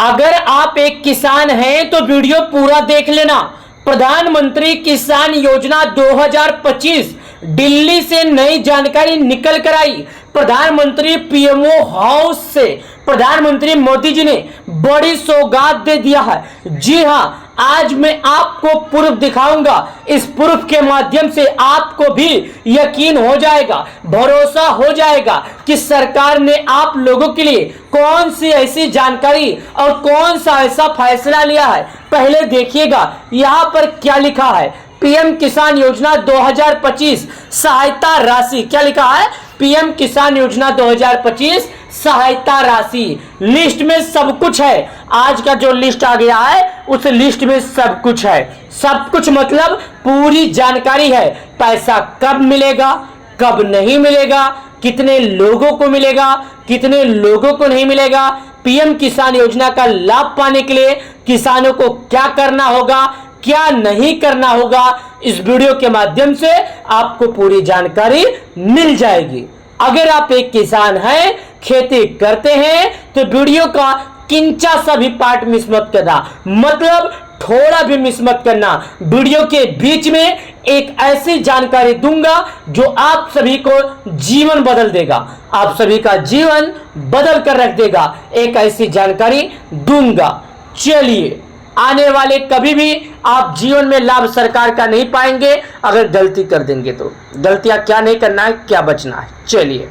अगर आप एक किसान हैं तो वीडियो पूरा देख लेना। प्रधानमंत्री किसान योजना 2025 दिल्ली से नई जानकारी निकल कर आई। प्रधानमंत्री पीएमओ हाउस से प्रधानमंत्री मोदी जी ने बड़ी सौगात दे दिया है। जी हां, आज मैं आपको प्रूफ दिखाऊंगा। इस प्रूफ के माध्यम से आपको भी यकीन हो जाएगा, भरोसा हो जाएगा कि सरकार ने आप लोगों के लिए कौन सी ऐसी जानकारी और कौन सा ऐसा फैसला लिया है। पहले देखिएगा यहां पर क्या लिखा है। पीएम किसान योजना 2025 सहायता राशि, क्या लिखा है? पीएम किसान योजना 2025 सहायता राशि। लिस्ट में सब कुछ है। आज का जो लिस्ट आ गया है उस लिस्ट में सब कुछ है। सब कुछ मतलब पूरी जानकारी है। पैसा कब मिलेगा, कब नहीं मिलेगा, कितने लोगों को मिलेगा, कितने लोगों को नहीं मिलेगा, पीएम किसान योजना का लाभ पाने के लिए किसानों को क्या करना होगा, क्या नहीं करना होगा। इस वीडियो के माध्यम से आपको पूरी जानकारी मिल जाएगी। अगर आप एक किसान हैं, खेती करते हैं, तो वीडियो का किंचा सा भी पार्ट मिस मत करना, मतलब थोड़ा भी मिस मत करना। वीडियो के बीच में एक ऐसी जानकारी दूंगा जो आप सभी को जीवन बदल देगा, आप सभी का जीवन बदल कर रख देगा। एक ऐसी जानकारी दूंगा। चलिए, आने वाले कभी भी आप जीवन में लाभ सरकार का नहीं पाएंगे अगर गलती कर देंगे तो। गलतियां क्या नहीं करना है, क्या बचना है। चलिए,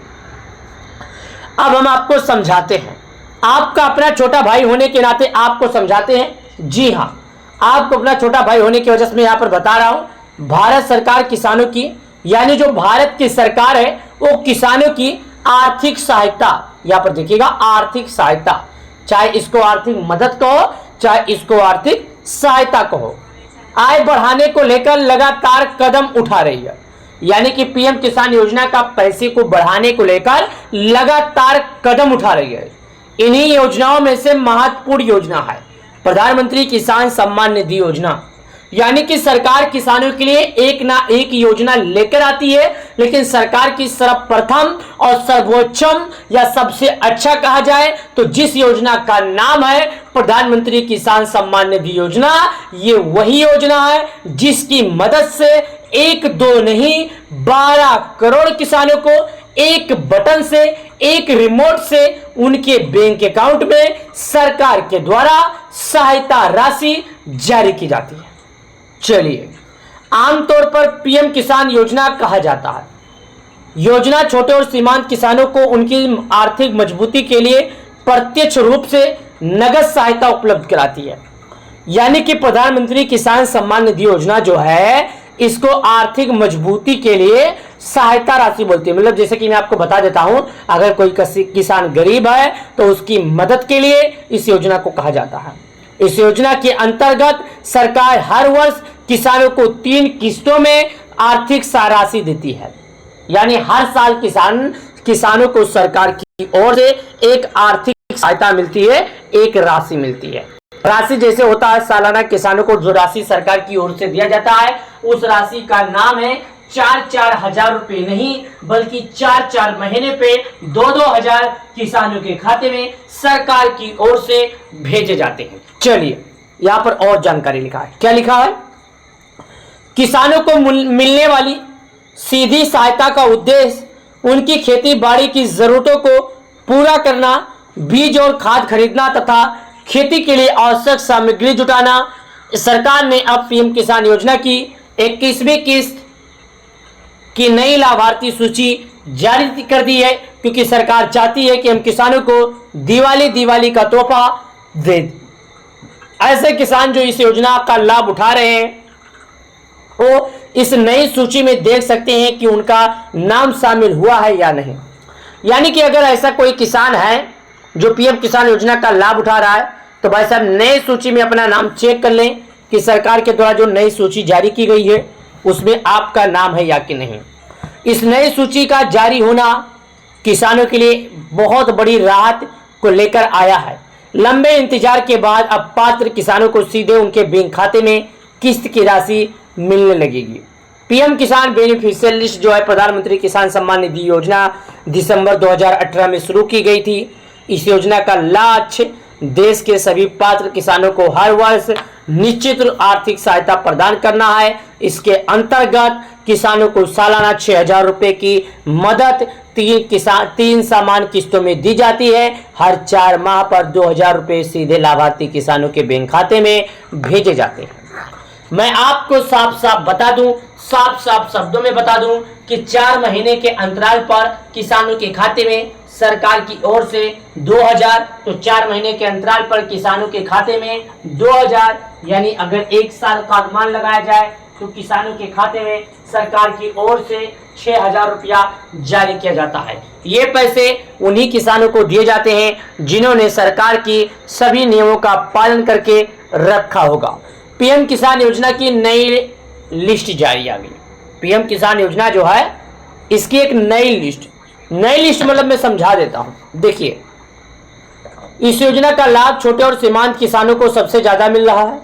अब हम आपको समझाते हैं। आपका अपना छोटा भाई होने के नाते आपको समझाते हैं। जी हां, आपको अपना छोटा भाई होने की वजह से मैं यहां पर बता रहा हूं। भारत सरकार किसानों की, यानी जो भारत की सरकार है वो किसानों की आर्थिक सहायता, यहां पर देखिएगा आर्थिक सहायता, चाहे इसको आर्थिक मदद कहो चाहे इसको आर्थिक सहायता कहो, आय बढ़ाने को लेकर लगातार कदम उठा रही है। यानी कि पीएम किसान योजना का पैसे को बढ़ाने को लेकर लगातार कदम उठा रही है। इन्हीं योजनाओं में से महत्वपूर्ण योजना है प्रधानमंत्री किसान सम्मान निधि योजना। यानी कि सरकार किसानों के लिए एक ना एक योजना लेकर आती है, लेकिन सरकार की सर्वप्रथम और सर्वोच्चम या सबसे अच्छा कहा जाए तो जिस योजना का नाम है प्रधानमंत्री किसान सम्मान निधि योजना, ये वही योजना है जिसकी मदद से एक दो नहीं 12 करोड़ किसानों को एक बटन से, एक रिमोट से उनके बैंक अकाउंट में सरकार के द्वारा सहायता राशि जारी की जाती है। चलिए, आमतौर पर पीएम किसान योजना कहा जाता है। योजना छोटे और सीमांत किसानों को उनकी आर्थिक मजबूती के लिए प्रत्यक्ष रूप से नगद सहायता उपलब्ध कराती है। यानी कि प्रधानमंत्री किसान सम्मान निधि योजना जो है इसको आर्थिक मजबूती के लिए सहायता राशि बोलती है। मतलब जैसे कि मैं आपको बता देता हूं, अगर कोई किसान गरीब है तो उसकी मदद के लिए इस योजना को कहा जाता है। इस योजना के अंतर्गत सरकार हर वर्ष किसानों को 3 किस्तों में आर्थिक राशि देती है। यानी हर साल किसानों को सरकार की ओर से एक आर्थिक सहायता मिलती है, एक राशि मिलती है। राशि जैसे होता है सालाना किसानों को जो राशि सरकार की ओर से दिया जाता है उस राशि का नाम है 4-4 हजार रुपए नहीं बल्कि 4-4 महीने पे 2-2 हजार किसानों के खाते में सरकार की ओर से भेजे जाते हैं। चलिए, यहां पर और जानकारी लिखा है। क्या लिखा है? किसानों को मिलने वाली सीधी सहायता का उद्देश्य उनकी खेती बाड़ी की जरूरतों को पूरा करना, बीज और खाद खरीदना तथा खेती के लिए आवश्यक सामग्री जुटाना। सरकार ने अब पीएम किसान योजना की 21वीं किस्त की नई लाभार्थी सूची जारी कर दी है, क्योंकि सरकार चाहती है कि हम किसानों को दिवाली का तोहफा दे। ऐसे किसान जो इस योजना का लाभ उठा रहे हैं वो इस नई सूची में देख सकते हैं कि उनका नाम शामिल हुआ है या नहीं। यानी कि अगर ऐसा कोई किसान है जो पीएम किसान योजना का लाभ उठा रहा है तो भाई साहब नई सूची में अपना नाम चेक कर लें कि सरकार के द्वारा जो नई सूची जारी की गई है उसमें आपका नाम है या कि नहीं। इस नई सूची का जारी होना किसानों के लिए बहुत बड़ी राहत को लेकर आया है। लंबे इंतजार के बाद अब पात्र किसानों को सीधे उनके बैंक खाते में किस्त की राशि मिलने लगेगी। पीएम किसान बेनिफिशियल लिस्ट जो है प्रधानमंत्री किसान सम्मान निधि योजना दिसंबर 2018 में शुरू की गई थी। इस योजना का लक्ष्य देश के सभी पात्र किसानों को हर वर्ष निश्चित आर्थिक सहायता प्रदान करना है। इसके अंतर्गत किसानों को सालाना 6,000 रुपए की मदद तीन समान किस्तों में दी जाती है। हर 4 माह पर 2,000 रुपए सीधे लाभार्थी किसानों के बैंक खाते में भेजे जाते हैं। मैं आपको साफ साफ बता दूं, साफ साफ शब्दों में बता दूं कि 4 महीने के अंतराल पर किसानों के खाते में सरकार की ओर से 2,000, तो 4 महीने के अंतराल पर किसानों के खाते में 2,000, यानी अगर 1 साल का अनुमान लगाया जाए तो किसानों के खाते में सरकार की ओर से 6,000 रुपया जारी किया जाता है। ये पैसे उन्हीं किसानों को दिए जाते हैं जिन्होंने सरकार की सभी नियमों का पालन करके रखा होगा। पीएम किसान योजना की नई लिस्ट जारी आ गई। पीएम किसान योजना जो है इसकी एक नई लिस्ट मतलब मैं समझा देता हूं। देखिए, इस योजना का लाभ छोटे और सीमांत किसानों को सबसे ज्यादा मिल रहा है,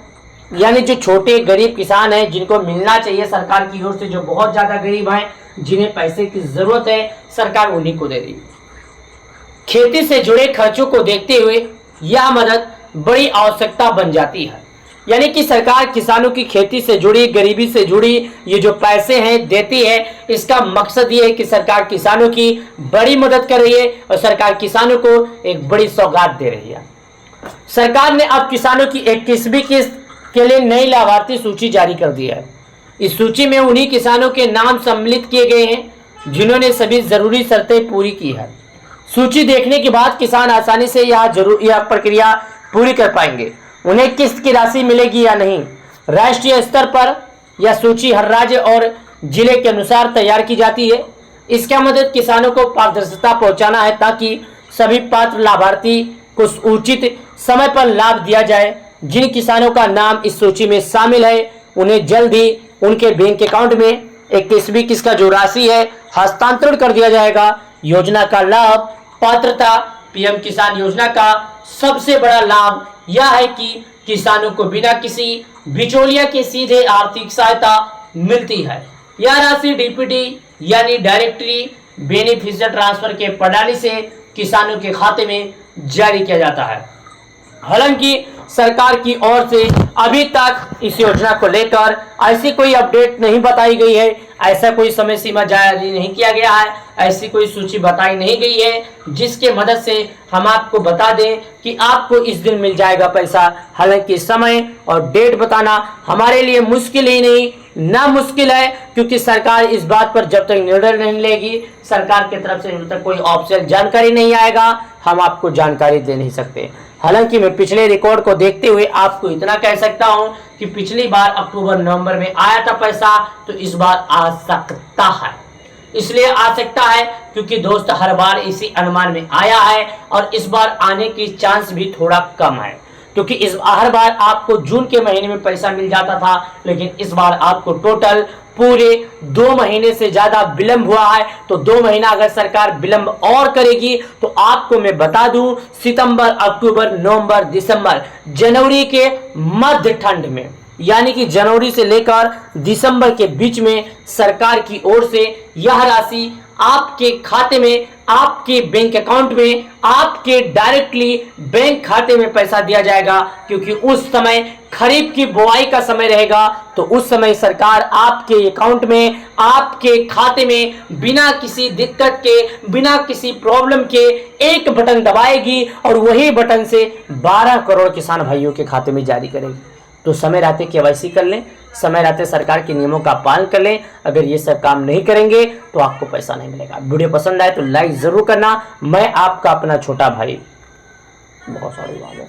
यानी जो छोटे गरीब किसान हैं जिनको मिलना चाहिए सरकार की ओर से, जो बहुत ज्यादा गरीब हैं जिन्हें पैसे की जरूरत है, सरकार उन्हीं को दे रही है। खेती से जुड़े खर्चों को देखते हुए यह मदद बड़ी आवश्यकता बन जाती है, यानी कि सरकार किसानों की खेती से जुड़ी, गरीबी से जुड़ी ये जो पैसे हैं देती है। इसका मकसद ये है कि सरकार किसानों की बड़ी मदद कर रही है और सरकार किसानों को एक बड़ी सौगात दे रही है। सरकार ने अब किसानों की 21वीं किस्त के लिए नई लाभार्थी सूची जारी कर दी है। इस सूची में उन्हीं किसानों के नाम सम्मिलित किए गए हैं जिन्होंने सभी जरूरी शर्तें पूरी की है। सूची देखने के बाद किसान आसानी से यह प्रक्रिया पूरी कर पाएंगे। उन्हें किस्त की राशि मिलेगी या नहीं, राष्ट्रीय स्तर पर यह सूची हर राज्य और जिले के अनुसार तैयार की जाती है। इसका मदद किसानों को पारदर्शिता पहुंचाना है ताकि सभी पात्र लाभार्थी को उचित समय पर लाभ दिया जाए। जिन किसानों का नाम इस सूची में शामिल है उन्हें जल्द ही उनके बैंक अकाउंट में 21वीं किस्त का जो राशि है हस्तांतरण कर दिया जाएगा। योजना का लाभ पात्रता। पीएम किसान योजना का सबसे बड़ा लाभ यह है कि किसानों को बिना किसी बिचौलिया के सीधे आर्थिक सहायता मिलती है। यह राशि डीपीटी यानी डायरेक्टली बेनिफिशियल ट्रांसफर के प्रणाली से किसानों के खाते में जारी किया जाता है। हालांकि सरकार की ओर से अभी तक इस योजना को लेकर ऐसी कोई अपडेट नहीं बताई गई है, ऐसा कोई समय सीमा जारी नहीं किया गया है, ऐसी कोई सूची बताई नहीं गई है जिसके मदद से हम आपको बता दें कि आपको इस दिन मिल जाएगा पैसा। हालांकि समय और डेट बताना हमारे लिए मुश्किल ही नहीं नामुश्किल है, क्योंकि सरकार इस बात पर जब तक निर्णय नहीं लेगी, सरकार की तरफ से जब तक कोई ऑफिशियल जानकारी नहीं आएगा, हम आपको जानकारी दे नहीं सकते। हालांकि मैं पिछले रिकॉर्ड को देखते हुए आपको इतना कह सकता हूं कि पिछली बार अक्टूबर नवंबर में आया था पैसा, तो इस बार आ सकता है। इसलिए आ सकता है क्योंकि दोस्त हर बार इसी अनुमान में आया है और इस बार आने की चांस भी थोड़ा कम है, क्योंकि हर बार आपको जून के महीने में पैसा मिल जाता था, लेकिन इस बार आपको टोटल पूरे 2 महीने से ज्यादा विलंब हुआ है। तो 2 महीना अगर सरकार विलंब और करेगी तो आपको मैं बता दूं, सितंबर, अक्टूबर, नवंबर, दिसंबर, जनवरी के मध्य ठंड में, यानी कि जनवरी से लेकर दिसंबर के बीच में सरकार की ओर से यह राशि आपके खाते में, आपके बैंक अकाउंट में, आपके डायरेक्टली बैंक खाते में पैसा दिया जाएगा। क्योंकि उस समय खरीफ की बुआई का समय रहेगा, तो उस समय सरकार आपके अकाउंट में, आपके खाते में बिना किसी दिक्कत के, बिना किसी प्रॉब्लम के एक बटन दबाएगी और वही बटन से 12 करोड़ किसान भाइयों के खाते में जारी करेगी। तो समय रहते केवाईसी कर लें, समय रहते सरकार के नियमों का पालन कर लें। अगर ये सब काम नहीं करेंगे तो आपको पैसा नहीं मिलेगा। वीडियो पसंद आए तो लाइक जरूर करना। मैं आपका अपना छोटा भाई, बहुत सारी बात है।